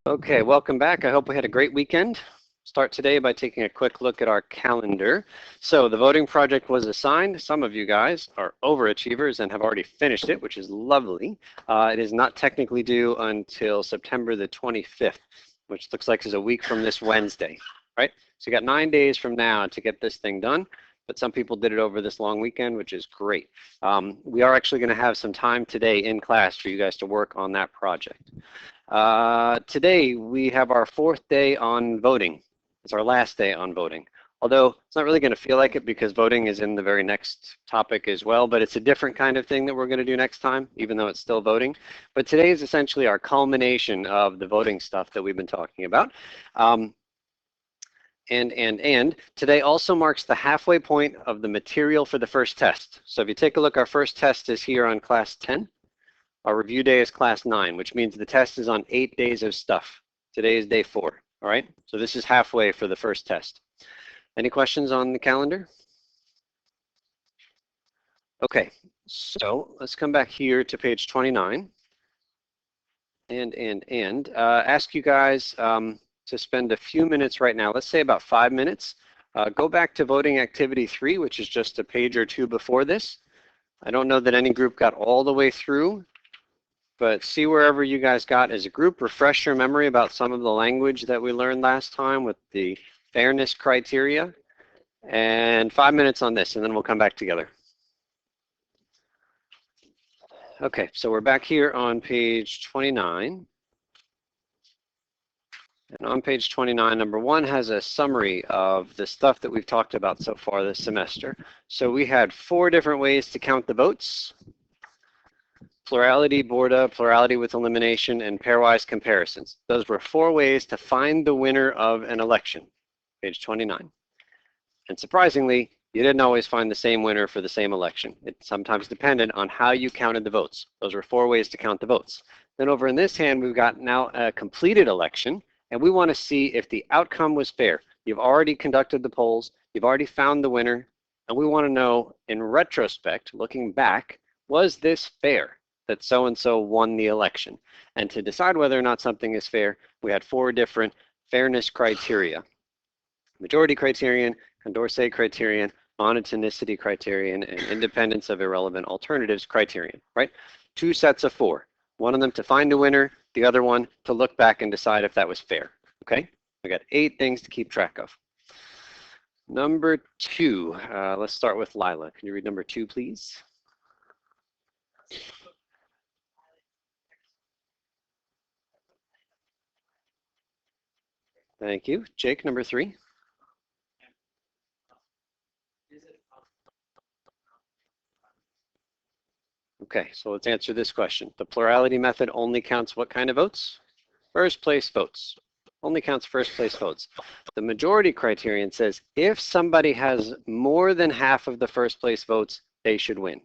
Okay, welcome back. I hope we had a great weekend. Start today by taking a quick look at our calendar. So the voting project was assigned. Some of you guys are overachievers and have already finished it, which is lovely. It is not technically due until September the 25th, which looks like is a week from this Wednesday, right? So you got 9 days from now to get this thing done, but some people did it over this long weekend, which is great. We are actually going to have some time today in class for you guys to work on that project. Today we have our 4th day on voting. It's our last day on voting. Although it's not really going to feel like it because voting is in the very next topic as well, but it's a different kind of thing that we're going to do next time, even though it's still voting. But today is essentially our culmination of the voting stuff that we've been talking about. And today also marks the halfway point of the material for the first test. So if you take a look, our first test is here on class 10. Our review day is class 9, which means the test is on 8 days of stuff. Today is day 4, all right? So this is halfway for the first test. Any questions on the calendar? Okay, so let's come back here to page 29 and ask you guys to spend a few minutes right now, let's say about 5 minutes. Go back to voting activity 3, which is just a page or two before this. I don't know that any group got all the way through, but see wherever you guys got as a group, refresh your memory about some of the language that we learned last time with the fairness criteria, and 5 minutes on this, and then we'll come back together. Okay, so we're back here on page 29. And on page 29, number 1 has a summary of the stuff that we've talked about so far this semester. So we had 4 different ways to count the votes: plurality, Borda, plurality with elimination, and pairwise comparisons. Those were 4 ways to find the winner of an election, page 29. And surprisingly, you didn't always find the same winner for the same election. It sometimes depended on how you counted the votes. Those were 4 ways to count the votes. Then over in this hand, we've got now a completed election, and we want to see if the outcome was fair. You've already conducted the polls, you've already found the winner, and we want to know, in retrospect, looking back, was this fair that so-and-so won the election? And to decide whether or not something is fair, we had 4 different fairness criteria: majority criterion, Condorcet criterion, monotonicity criterion, and independence of irrelevant alternatives criterion, right? 2 sets of 4. One of them to find a winner, the other one to look back and decide if that was fair, okay? We got 8 things to keep track of. Number 2, let's start with Lila. Can you read number 2, please? Thank you. Jake, number 3. Okay, so let's answer this question. The plurality method only counts what kind of votes? First place votes. Only counts first place votes. The majority criterion says if somebody has more than half of the first place votes, they should win.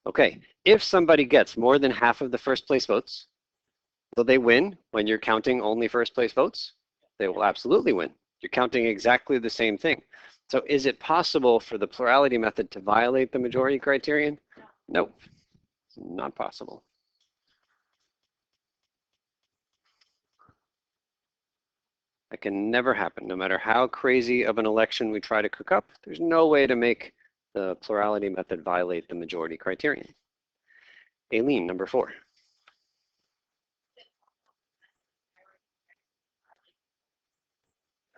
Okay, if somebody gets more than half of the first place votes, will they win when you're counting only first place votes? They will absolutely win. You're counting exactly the same thing. So is it possible for the plurality method to violate the majority criterion? No, it's not possible. That can never happen. No matter how crazy of an election we try to cook up, there's no way to make the plurality method violate the majority criterion. Aileen, number 4.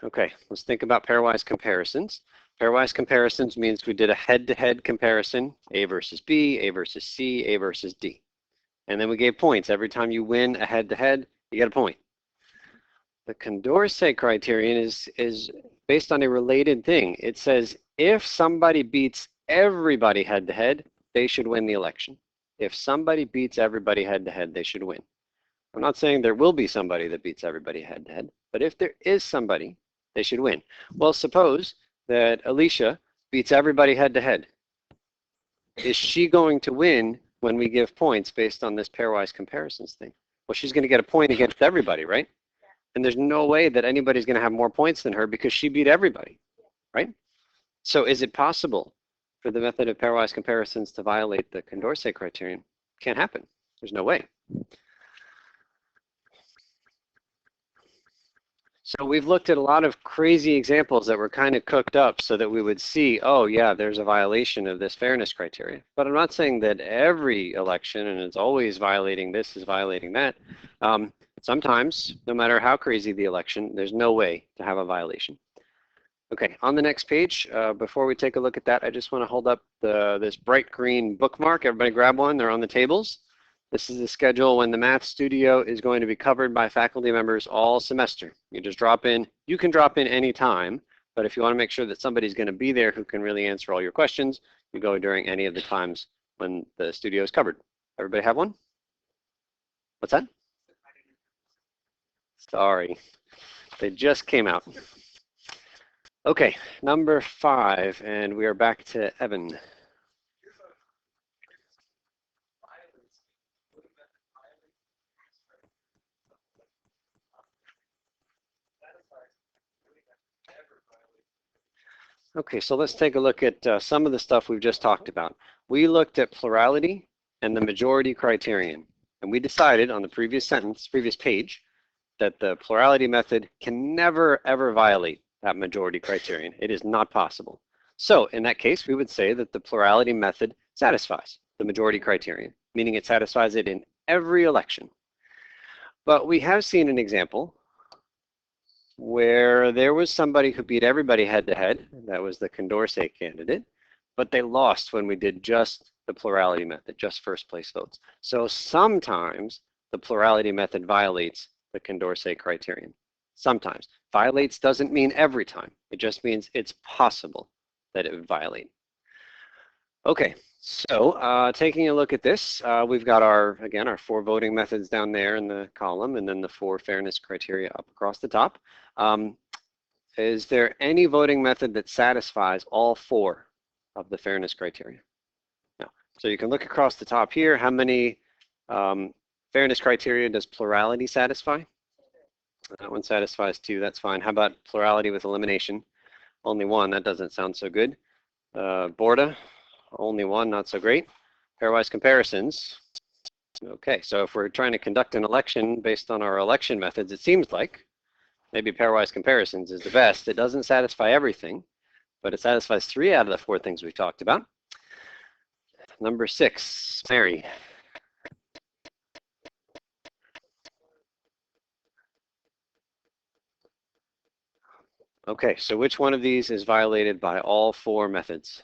Okay, let's think about pairwise comparisons. Pairwise comparisons means we did a head-to-head comparison, A versus B, A versus C, A versus D. And then we gave points. Every time you win a head-to-head, you get a point. The Condorcet criterion is based on a related thing. It says if somebody beats everybody head-to-head, they should win the election. If somebody beats everybody head-to-head, they should win. I'm not saying there will be somebody that beats everybody head-to-head, but if there is somebody, they should win. Well, suppose that Alicia beats everybody head-to-head. Is she going to win when we give points based on this pairwise comparisons thing? Well, she's going to get a point against everybody, right? And there's no way that anybody's going to have more points than her because she beat everybody, right? So is it possible for the method of pairwise comparisons to violate the Condorcet criterion? Can't happen. There's no way. So we've looked at a lot of crazy examples that were kind of cooked up so that we would see, oh yeah, there's a violation of this fairness criteria. But I'm not saying that every election, and it's always violating this, is violating that. Sometimes, no matter how crazy the election, there's no way to have a violation. Okay, on the next page, before we take a look at that, I just want to hold up this bright green bookmark. Everybody grab one, they're on the tables. This is the schedule when the Math Studio is going to be covered by faculty members all semester. You just drop in. You can drop in any time, but if you want to make sure that somebody's going to be there who can really answer all your questions, you go during any of the times when the studio is covered. Everybody have one? What's that? Sorry, they just came out. Okay, number 5, and we are back to Evan. Okay, so let's take a look at some of the stuff we've just talked about. We looked at plurality and the majority criterion, and we decided on the previous page, that the plurality method can never ever violate that majority criterion. It is not possible. So in that case, we would say that the plurality method satisfies the majority criterion, meaning it satisfies it in every election. But we have seen an example where there was somebody who beat everybody head-to-head. That was the Condorcet candidate, but they lost when we did just the plurality method, just first place votes. So sometimes the plurality method violates the Condorcet criterion. Sometimes. Violates doesn't mean every time. It just means it's possible that it would violate. Okay, so taking a look at this, we've got our 4 voting methods down there in the column, and then the 4 fairness criteria up across the top. Is there any voting method that satisfies all 4 of the fairness criteria? No. So you can look across the top here. How many fairness criteria does plurality satisfy? That one satisfies 2. That's fine. How about plurality with elimination? Only 1. That doesn't sound so good. Borda? Only 1. Not so great. Pairwise comparisons. Okay, so if we're trying to conduct an election based on our election methods, it seems like maybe pairwise comparisons is the best. It doesn't satisfy everything, but it satisfies 3 out of the 4 things we've talked about. Number 6, Mary. Okay, so which one of these is violated by all 4 methods?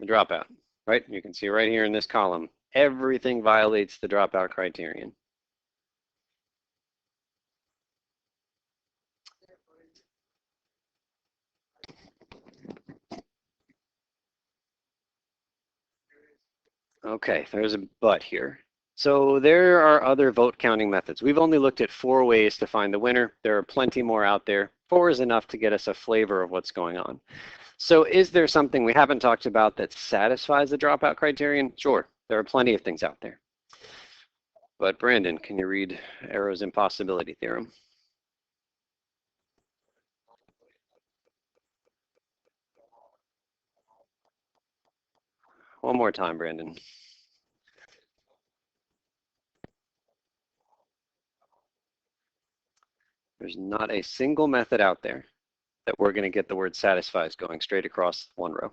The dropout, right? You can see right here in this column, everything violates the dropout criterion. Okay, there's a but here. So there are other vote counting methods. We've only looked at 4 ways to find the winner. There are plenty more out there. 4 is enough to get us a flavor of what's going on. So is there something we haven't talked about that satisfies the dropout criterion? Sure, there are plenty of things out there. But Brandon, can you read Arrow's impossibility theorem? One more time, Brandon. There's not a single method out there that we're going to get the word satisfies going straight across one row.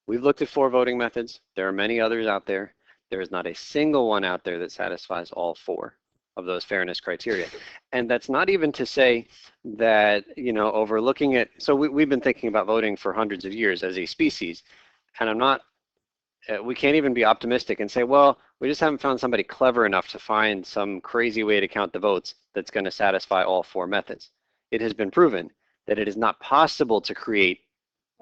We've looked at 4 voting methods. There are many others out there. There is not a single one out there that satisfies all 4 of those fairness criteria. And that's not even to say that, you know, overlooking it. So we've been thinking about voting for hundreds of years as a species, and I'm not, we can't even be optimistic and say, well, we just haven't found somebody clever enough to find some crazy way to count the votes that's going to satisfy all 4 methods. It has been proven that it is not possible to create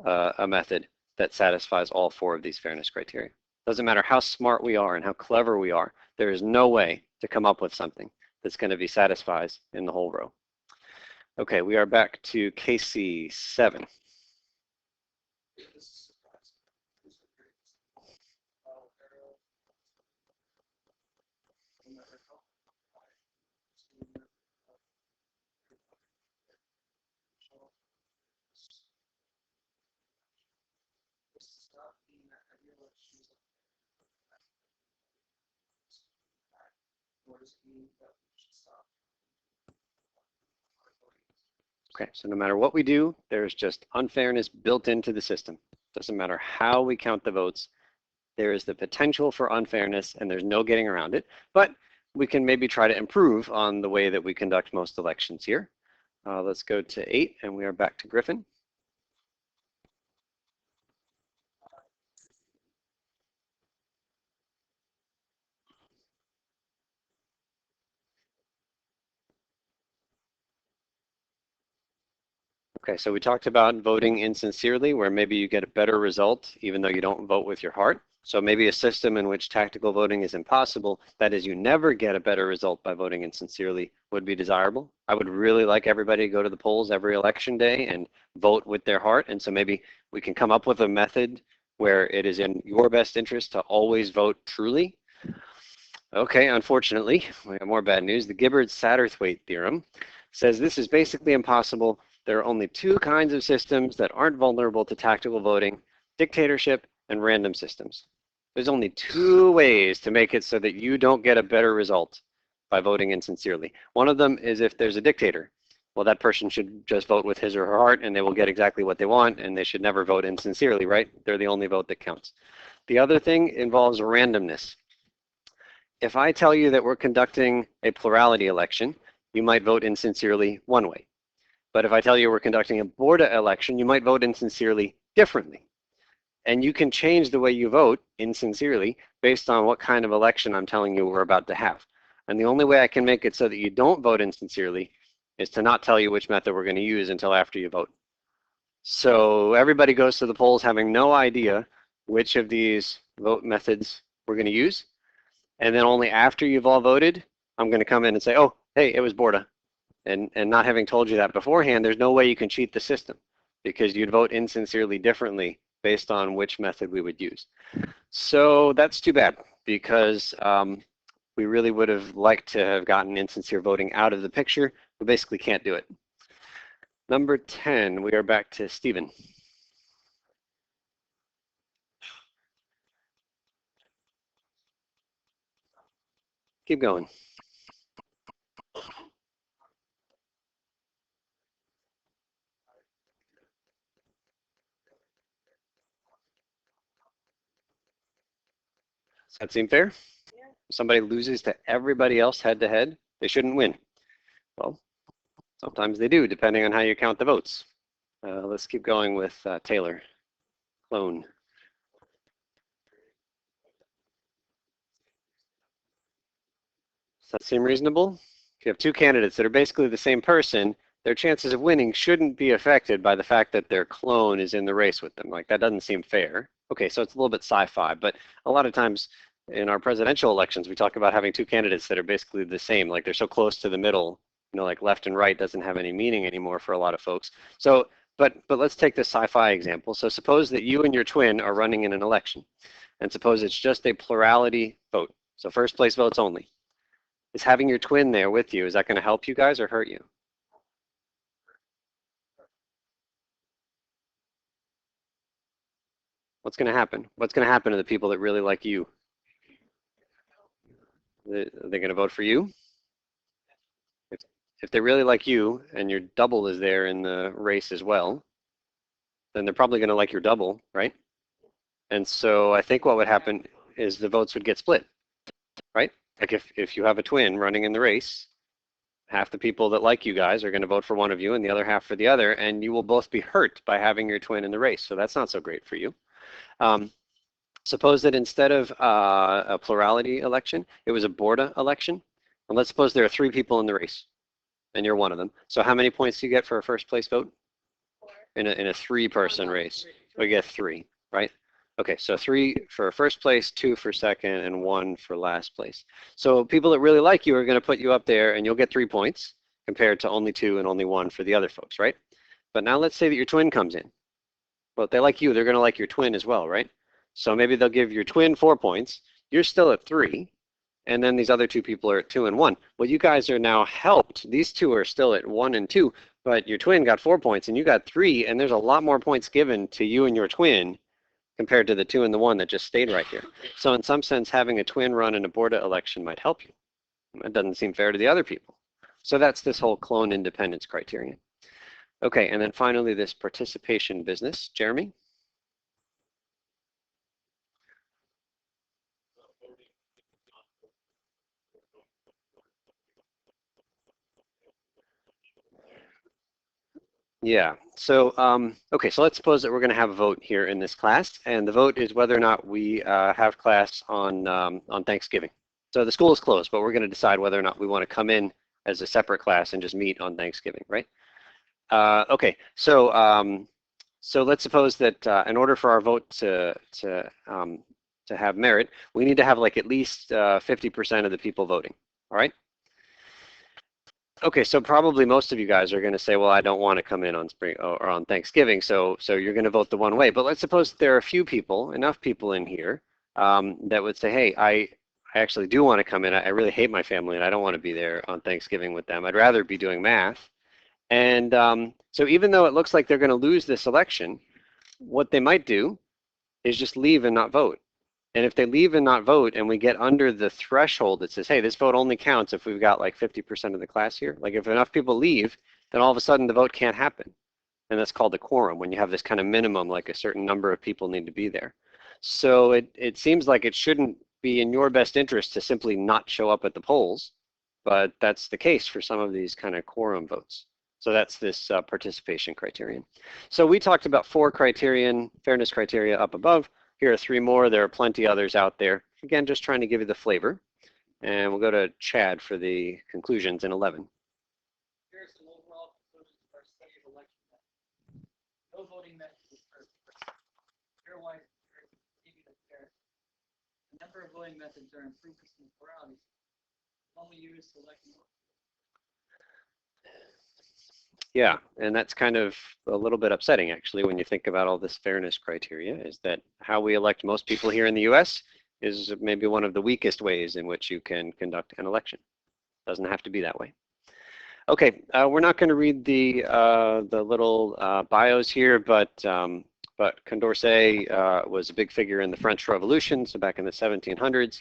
a method that satisfies all 4 of these fairness criteria. Doesn't matter how smart we are and how clever we are, there is no way to come up with something that's going to be satisfies in the whole row. Okay, we are back to KC 7. Okay, so no matter what we do, there's just unfairness built into the system. Doesn't matter how we count the votes, there is the potential for unfairness and there's no getting around it. But we can maybe try to improve on the way that we conduct most elections here. Let's go to 8 and we are back to Griffin. Okay, so we talked about voting insincerely, where maybe you get a better result even though you don't vote with your heart. So maybe a system in which tactical voting is impossible, that is, you never get a better result by voting insincerely, would be desirable. I would really like everybody to go to the polls every election day and vote with their heart. And so maybe we can come up with a method where it is in your best interest to always vote truly. Okay, unfortunately, we have more bad news. The Gibbard-Satterthwaite theorem says this is basically impossible. There are only two kinds of systems that aren't vulnerable to tactical voting: dictatorship and random systems. There's only two ways to make it so that you don't get a better result by voting insincerely. One of them is if there's a dictator. Well, that person should just vote with his or her heart and they will get exactly what they want, and they should never vote insincerely, right? They're the only vote that counts. The other thing involves randomness. If I tell you that we're conducting a plurality election, you might vote insincerely one way. But if I tell you we're conducting a Borda election, you might vote insincerely differently. And you can change the way you vote insincerely based on what kind of election I'm telling you we're about to have. And the only way I can make it so that you don't vote insincerely is to not tell you which method we're going to use until after you vote. So everybody goes to the polls having no idea which of these vote methods we're going to use. And then only after you've all voted, I'm going to come in and say, oh, hey, it was Borda. And not having told you that beforehand, there's no way you can cheat the system because you'd vote insincerely differently based on which method we would use. So that's too bad because we really would have liked to have gotten insincere voting out of the picture. We basically can't do it. Number 10, we are back to Stephen. Keep going. Does that seem fair? Yeah. If somebody loses to everybody else head to head, they shouldn't win. Well, sometimes they do, depending on how you count the votes. Let's keep going with Taylor. Clone. Does that seem reasonable? If you have two candidates that are basically the same person, their chances of winning shouldn't be affected by the fact that their clone is in the race with them. Like, that doesn't seem fair. Okay, so it's a little bit sci-fi, but a lot of times in our presidential elections, we talk about having two candidates that are basically the same. Like, they're so close to the middle, you know, like left and right doesn't have any meaning anymore for a lot of folks. So, but let's take this sci-fi example. So suppose that you and your twin are running in an election, and suppose it's just a plurality vote. So first place votes only. Is having your twin there with you, is that going to help you guys or hurt you? What's going to happen? What's going to happen to the people that really like you? Are they going to vote for you? If they really like you and your double is there in the race as well, then they're probably going to like your double, right? And so I think what would happen is the votes would get split, right? Like if you have a twin running in the race, half the people that like you guys are going to vote for one of you and the other half for the other, and you will both be hurt by having your twin in the race. So that's not so great for you. Suppose that instead of a plurality election, it was a Borda election. And let's suppose there are 3 people in the race, and you're one of them. So how many points do you get for a first place vote? 4. In a 3-person race, we get 3, right? Okay, so 3 for first place, 2 for second, and 1 for last place. So people that really like you are going to put you up there, and you'll get 3 points compared to only 2 and only 1 for the other folks, right? But now let's say that your twin comes in. Well, if they like you, they're going to like your twin as well, right? So maybe they'll give your twin 4 points. You're still at 3. And then these other 2 people are at 2 and 1. Well, you guys are now helped. These 2 are still at 1 and 2, but your twin got 4 points and you got 3, and there's a lot more points given to you and your twin compared to the 2 and the 1 that just stayed right here. So in some sense, having a twin run in a Borda election might help you. It doesn't seem fair to the other people. So that's this whole clone independence criterion. Okay, and then finally this participation business. Jeremy? Yeah, so, okay, so let's suppose that we're going to have a vote here in this class, and the vote is whether or not we have class on Thanksgiving. So the school is closed, but we're going to decide whether or not we want to come in as a separate class and just meet on Thanksgiving, right? Okay, so let's suppose that in order for our vote to have merit, we need to have like at least 50% of the people voting, all right? Okay, so probably most of you guys are going to say, well, I don't want to come in on spring or on Thanksgiving, so you're going to vote the one way. But let's suppose there are a few people, enough people in here, that would say, hey, I actually do want to come in. I really hate my family, and I don't want to be there on Thanksgiving with them. I'd rather be doing math. And so even though it looks like they're going to lose this election, what they might do is just leave and not vote. And if they leave and not vote and we get under the threshold that says, hey, this vote only counts if we've got like 50% of the class here, like if enough people leave, then all of a sudden the vote can't happen. And that's called the quorum, when you have this kind of minimum, like a certain number of people need to be there. So it seems like it shouldn't be in your best interest to simply not show up at the polls, but that's the case for some of these kind of quorum votes. So that's this participation criterion. So we talked about 4 criterion, fairness criteria up above. Here are 3 more. There are plenty others out there. Again, just trying to give you the flavor. And we'll go to Chad for the conclusions in 11. Here are some overall conclusions of our study of election methods. No voting method is perfect. Pairwise comparisons, a number of voting methods are improvements in the plurality. Only used selecting. Yeah, and that's kind of a little bit upsetting, actually, when you think about all this fairness criteria, is that how we elect most people here in the US is maybe one of the weakest ways in which you can conduct an election. Doesn't have to be that way. Okay, we're not going to read the little bios here, but Condorcet was a big figure in the French Revolution, so back in the 1700s,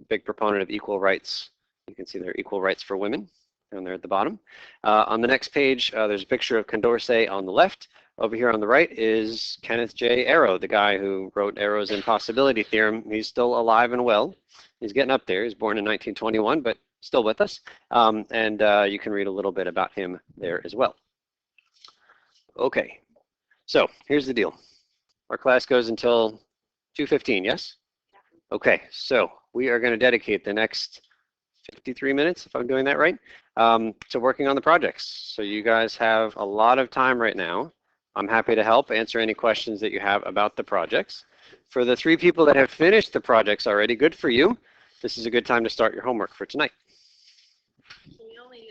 big proponent of equal rights. You can see there are equal rights for women down there at the bottom. On the next page, there's a picture of Condorcet on the left. Over here on the right is Kenneth J. Arrow, the guy who wrote Arrow's impossibility theorem. He's still alive and well. He's getting up there. He's born in 1921, but still with us. And you can read a little bit about him there as well. Okay, so here's the deal. Our class goes until 2:15, yes? Okay, so we are going to dedicate the next 53 minutes, if I'm doing that right, to working on the projects. So you guys have a lot of time right now. I'm happy to help answer any questions that you have about the projects. For the 3 people that have finished the projects already, good for you. This is a good time to start your homework for tonight. We only